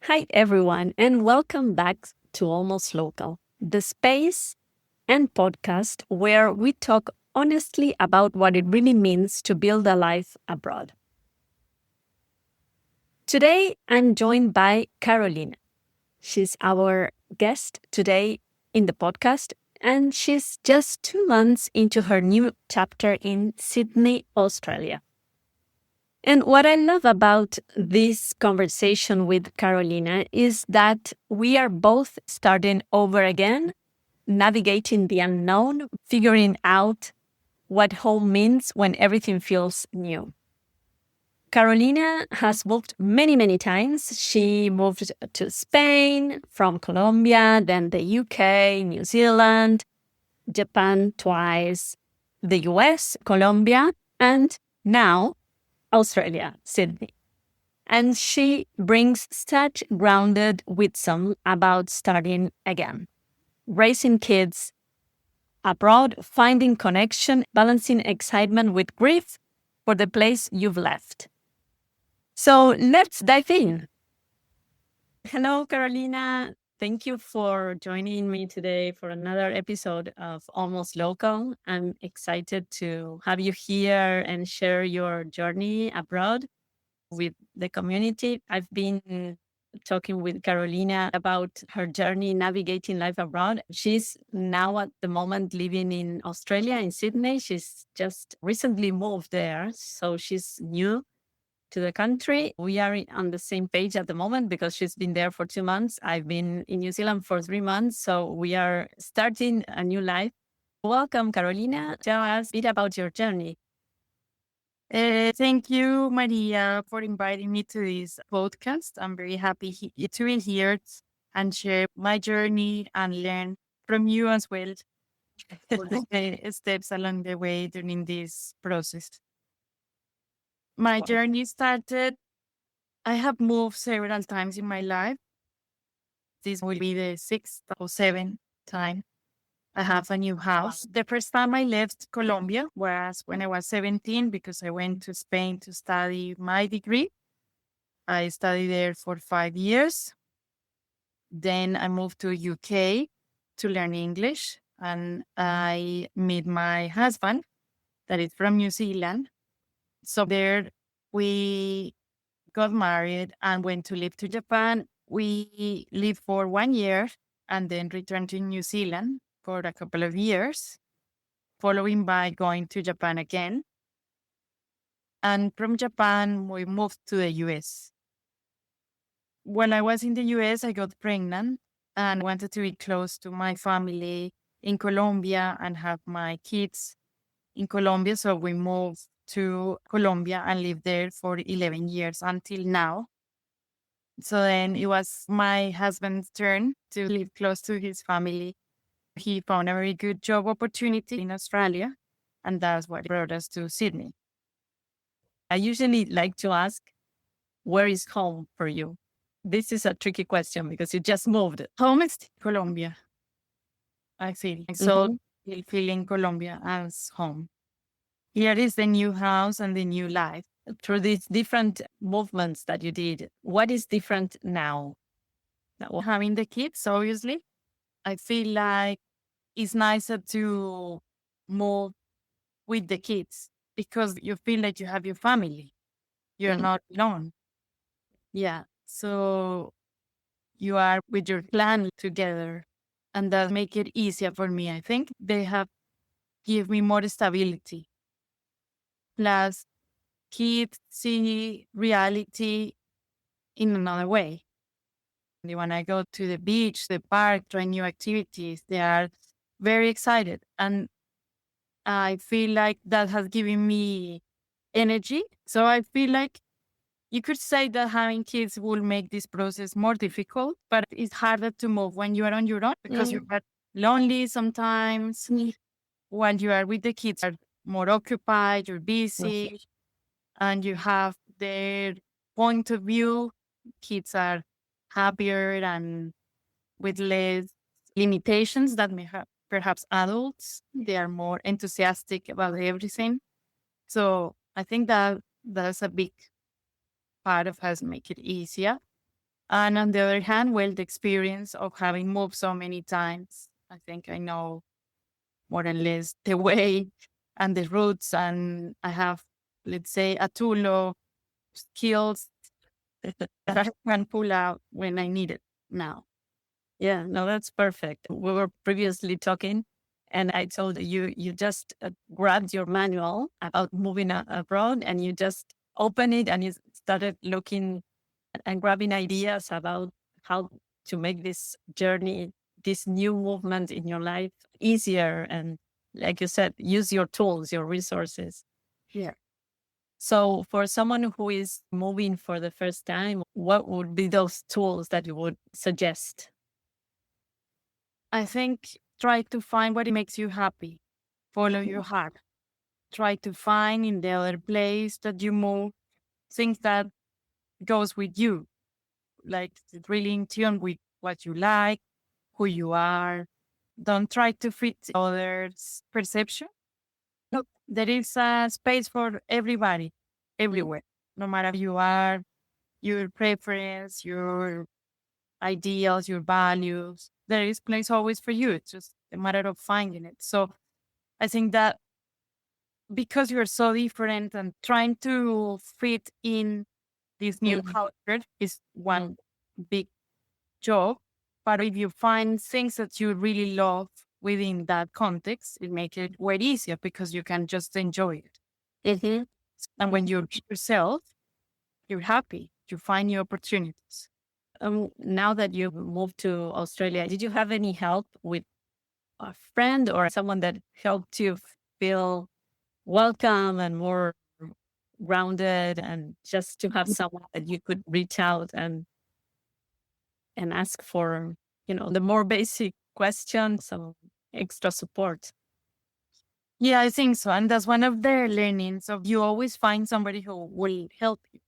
Hi, everyone, and welcome back to Almost Local, the space and podcast where we talk honestly about what it really means to build a life abroad. Today, I'm joined by Carolina. She's our guest today in the podcast, and she's just 2 months into her new chapter in Sydney, Australia. And what I love about this conversation with Carolina is that we are both starting over again, navigating the unknown, figuring out what home means when everything feels new. Carolina has moved many, many times. She moved to Spain from Colombia, then the UK, New Zealand, Japan twice, the US, Colombia, and now Australia, Sydney. And she brings such grounded wisdom about starting again, raising kids abroad, finding connection, balancing excitement with grief for the place you've left. So let's dive in. Hello, Carolina. Thank you for joining me today for another episode of Almost Local. I'm excited to have you here and share your journey abroad with the community. I've been talking with Carolina about her journey navigating life abroad. She's now at the moment living in Australia, in Sydney. She's just recently moved there, so she's new to the country. We are on the same page at the moment because she's been there for 2 months. I've been in New Zealand for 3 months, so we are starting a new life. Welcome, Carolina. Tell us a bit about your journey. Thank you, Maria, for inviting me to this podcast. I'm very happy to be here and share my journey and learn from you as well for the steps along the way during this process. My journey started, I have moved several times in my life. This will be the sixth or seventh time I have a new house. The first time I left Colombia was when I was 17 because I went to Spain to study my degree. I studied there for 5 years. Then I moved to UK to learn English and I met my husband that is from New Zealand. So there we got married and went to live to Japan. We lived for 1 year and then returned to New Zealand for a couple of years, following by going to Japan again. And from Japan, we moved to the US. When I was in the US, I got pregnant and wanted to be close to my family in Colombia and have my kids in Colombia. So we moved to Colombia and lived there for 11 years until now. So then it was my husband's turn to live close to his family. He found a very good job opportunity in Australia, and that's what brought us to Sydney. I usually like to ask, where is home for you? This is a tricky question because you just moved. Home is Colombia, I feel. So feeling Colombia as home. Here is the new house and the new life. Through these different movements that you did, what is different now? Having the kids, obviously, I feel like it's nicer to move with the kids because you feel like you have your family. You're not alone. Yeah. So you are with your clan together. And that make it easier for me. I think they have give me more stability. Plus kids see reality in another way. When I go to the beach, the park, try new activities, they are very excited. And I feel like that has given me energy. So I feel like you could say that having kids will make this process more difficult, but it's harder to move when you are on your own because you are lonely sometimes. When you are with the kids, you are more occupied, you're busy, and you have their point of view. Kids are happier and with less limitations that may have perhaps adults. They are more enthusiastic about everything. So I think that that's a big part of us make it easier. And on the other hand, well, the experience of having moved so many times, I think I know more or less the way and the routes. And I have, let's say, a tool of skills that I can pull out when I need it now. Yeah, no, that's perfect. We were previously talking, and I told you just grabbed your manual about moving abroad, and you just opened it and you started looking and grabbing ideas about how to make this journey, this new movement in your life easier. And like you said, use your tools, your resources. Yeah. So for someone who is moving for the first time, what would be those tools that you would suggest? I think try to find what makes you happy. Follow your heart. Try to find in the other place that you move things that goes with you, like really in tune with what you like, who you are. Don't try to fit others' perception. Look, there is a space for everybody, everywhere, no matter who you are, your preference, your ideals, your values. There is place always for you. It's just a matter of finding it. So I think that because you're so different and trying to fit in this new culture is one big job. But if you find things that you really love within that context, it makes it way easier because you can just enjoy it. Mm-hmm. And when you're yourself, you're happy. You find new opportunities. Now that you've moved to Australia, did you have any help with a friend or someone that helped you feel welcome and more grounded, and just to have someone that you could reach out and ask for, the more basic questions, some extra support? Yeah, I think so. And that's one of the learnings of you always find somebody who will help you.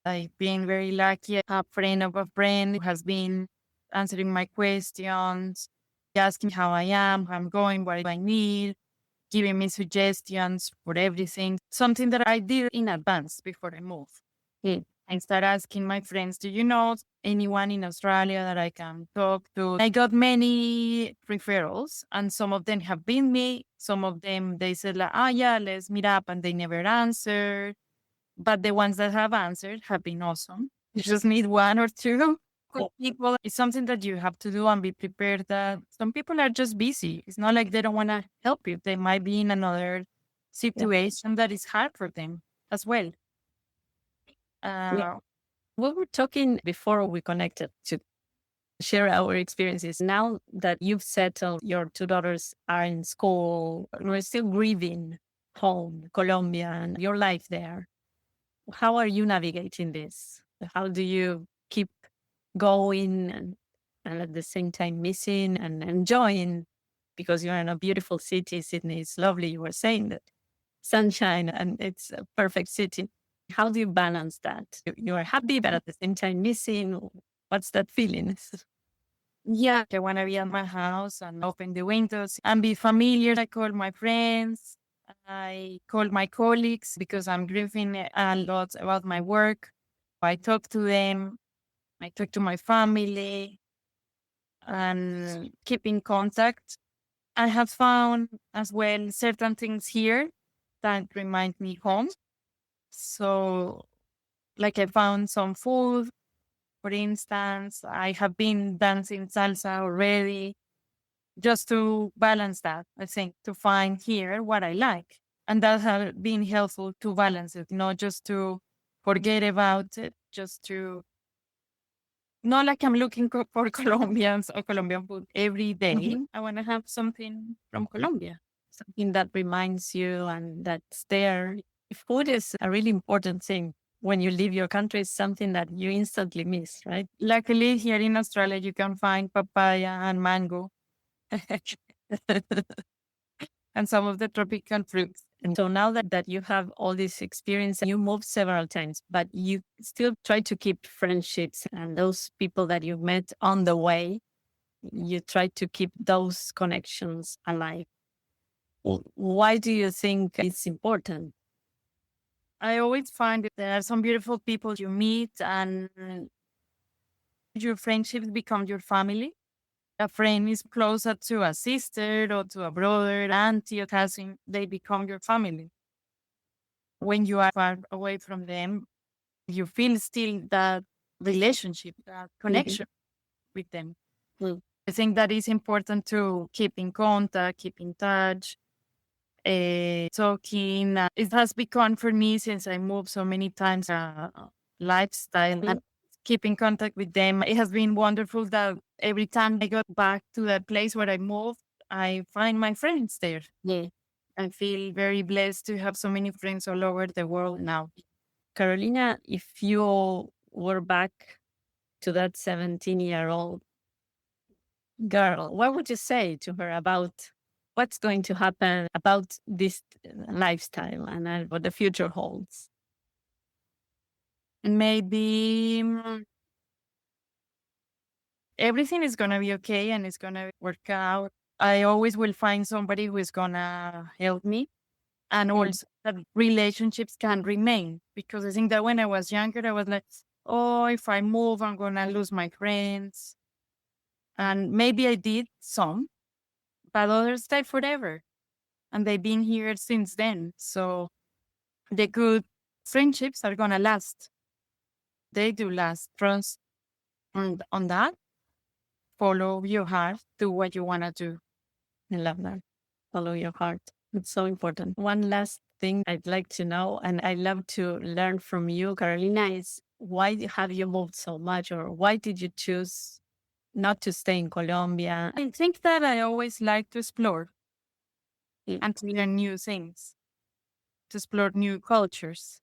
I've been very lucky. A friend of a friend who has been answering my questions, asking how I am, how I'm going, what I need, giving me suggestions for everything. Something that I did in advance before I moved. I started asking my friends, do you know anyone in Australia that I can talk to? I got many referrals, and some of them have been me. Some of them, they said, like, oh, yeah, let's meet up, and they never answered. But the ones that have answered have been awesome. You just need one or two good people. It's something that you have to do and be prepared that some people are just busy. It's not like they don't want to help you. They might be in another situation that is hard for them as well. Yeah. We were talking before we connected to share our experiences. Now that you've settled, your two daughters are in school, we're still grieving home, Colombia, and your life there. How are you navigating this? How do you keep going and at the same time missing and enjoying? Because you're in a beautiful city. Sydney is lovely. You were saying that sunshine, and it's a perfect city. How do you balance that? You are happy, but at the same time missing. What's that feeling? Yeah, I want to be at my house and open the windows and be familiar. I call my friends. I call my colleagues because I'm grieving a lot about my work. I talk to them. I talk to my family and keep in contact. I have found as well certain things here that remind me home. So, like I found some food, for instance. I have been dancing salsa already just to balance that, I think, to find here what I like. And that has been helpful to balance it, not just to forget about it, just to not like I'm looking for Colombians or Colombian food every day. I want to have something from Colombia. Something that reminds you and that's there. Food is a really important thing. When you leave your country, it's something that you instantly miss, right? Luckily, here in Australia, you can find papaya and mango and some of the tropical fruits. And so now that you have all this experience, you moved several times, but you still try to keep friendships and those people that you met on the way, you try to keep those connections alive. Why do you think it's important? I always find that there are some beautiful people you meet, and Your friendships become your family. A friend is closer to a sister or to a brother, auntie, or cousin. They become your family. When you are far away from them, you feel still that relationship, that connection with them. Mm. I think that is important to keep in contact, keep in touch, talking. It has become for me since I moved so many times lifestyle and keep in contact with them. It has been wonderful that every time I go back to that place where I moved, I find my friends there. Yeah. I feel very blessed to have so many friends all over the world now. Carolina, if you were back to that 17-year-old girl, what would you say to her about what's going to happen about this lifestyle and what the future holds? Maybe everything is gonna be okay and it's gonna work out. I always will find somebody who is gonna help me, and also that relationships can remain. Because I think that when I was younger, I was like, oh, if I move, I'm gonna lose my friends. And maybe I did some, but others stay forever. And they've been here since then. So the good friendships are gonna last. They do last. Trust on that. Follow your heart. Do what you wanna do. I love that. Follow your heart. It's so important. One last thing I'd like to know, and I love to learn from you, Carolina, is why have you moved so much, or why did you choose not to stay in Colombia? I think that I always like to explore Mm. and to learn new things, to explore new cultures.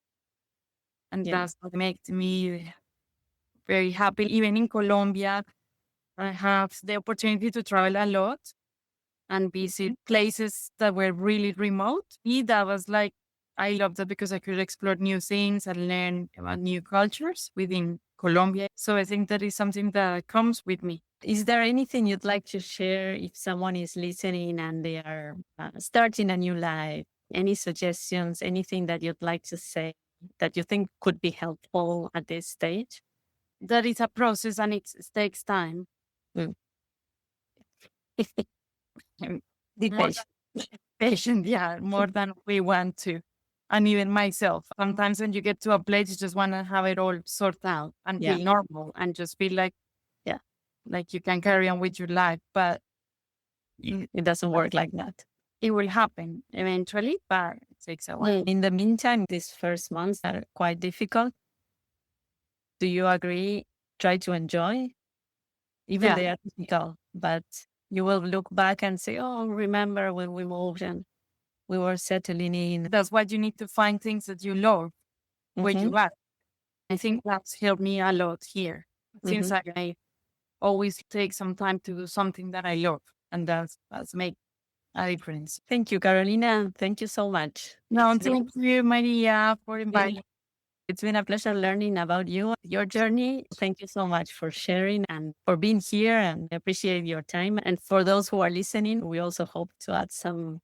And Yeah. that's what makes me very happy. Even in Colombia, I have the opportunity to travel a lot and visit places that were really remote. Me, that was like, I love that because I could explore new things and learn about new cultures within Colombia. So I think that is something that comes with me. Is there anything you'd like to share if someone is listening and they are starting a new life? Any suggestions, anything that you'd like to say that you think could be helpful at this stage? That is a process and it takes time. Mm. And Be more patient. patient, yeah, more than we want to. And even myself, sometimes when you get to a place, you just want to have it all sorted out and Yeah. feel normal and just feel Yeah. like you can carry on with your life. But It doesn't work like that. it will happen eventually, but it takes a while. In the meantime, these first months are quite difficult. Do you agree? Try to enjoy, even Yeah, they are difficult, but you will look back and say, oh, remember when we moved and we were settling in. that's why you need to find things that you love where Mhm. you are. I think that's helped me a lot here. Since I always take some time to do something that I love, and that's make a difference. Thank you, Carolina. Thank you so much. No, It's been, thank you, Maria, for inviting. it's been a pleasure learning about you, your journey. Thank you so much for sharing and for being here, and I appreciate your time. And for those who are listening, we also hope to add some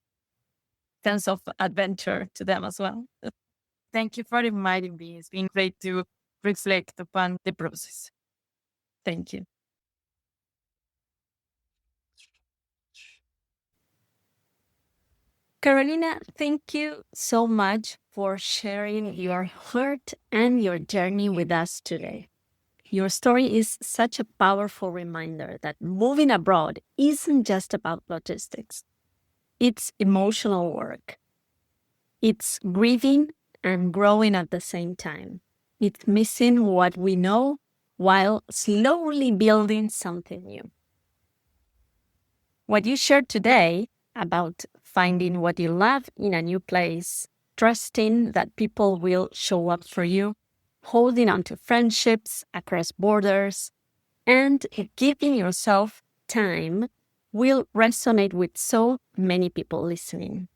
sense of adventure to them as well. Thank you for inviting me. It's been great to reflect upon the process. Thank you. Carolina, thank you so much for sharing your heart and your journey with us today. Your story is such a powerful reminder that moving abroad isn't just about logistics. It's emotional work. It's grieving and growing at the same time. It's missing what we know while slowly building something new. What you shared today about finding what you love in a new place, trusting that people will show up for you, holding on to friendships across borders, and giving yourself time will resonate with so many people listening.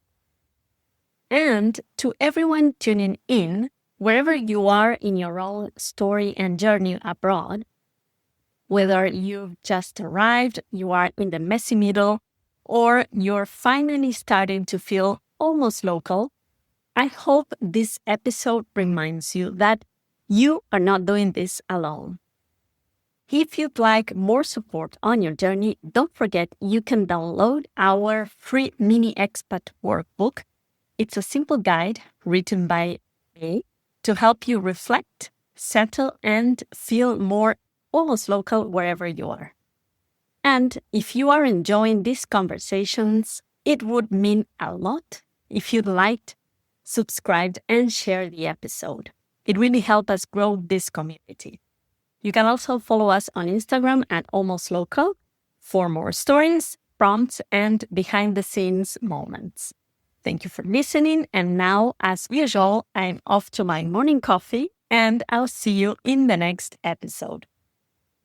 And to everyone tuning in, wherever you are in your own story and journey abroad, whether you've just arrived, you are in the messy middle, or you're finally starting to feel almost local, I hope this episode reminds you that you are not doing this alone. If you'd like more support on your journey, don't forget you can download our free mini expat workbook. It's a simple guide written by me to help you reflect, settle, and feel more almost local wherever you are. And if you are enjoying these conversations, it would mean a lot if you'd liked, subscribed, and share the episode. It really helps us grow this community. You can also follow us on Instagram at Almost Local for more stories, prompts, and behind the scenes moments. Thank you for listening. And now, as usual, I'm off to my morning coffee and I'll see you in the next episode.